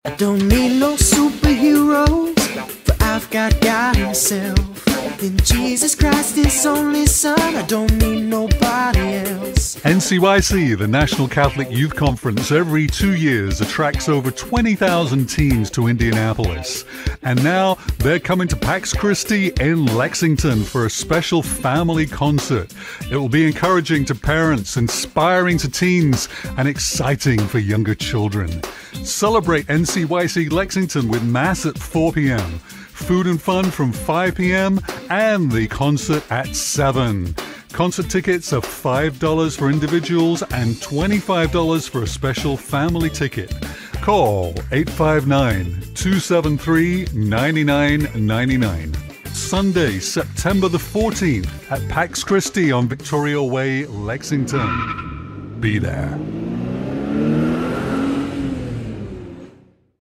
I don't need no superheroes, for I've got God himself. In Jesus Christ, his only son, I don't need nobody else. NCYC, the National Catholic Youth Conference, every 2 years attracts over 20,000 teens to Indianapolis. And now they're coming to Pax Christi in Lexington for a special family concert. It will be encouraging to parents, inspiring to teens, and exciting for younger children. Celebrate NCYC Lexington with Mass at 4 p.m., food and fun from 5 p.m., and the concert at 7. Concert tickets are $5 for individuals and $25 for a special family ticket. Call 859-273-9999. Sunday, September the 14th at Pax Christi on Victoria Way, Lexington. Be there.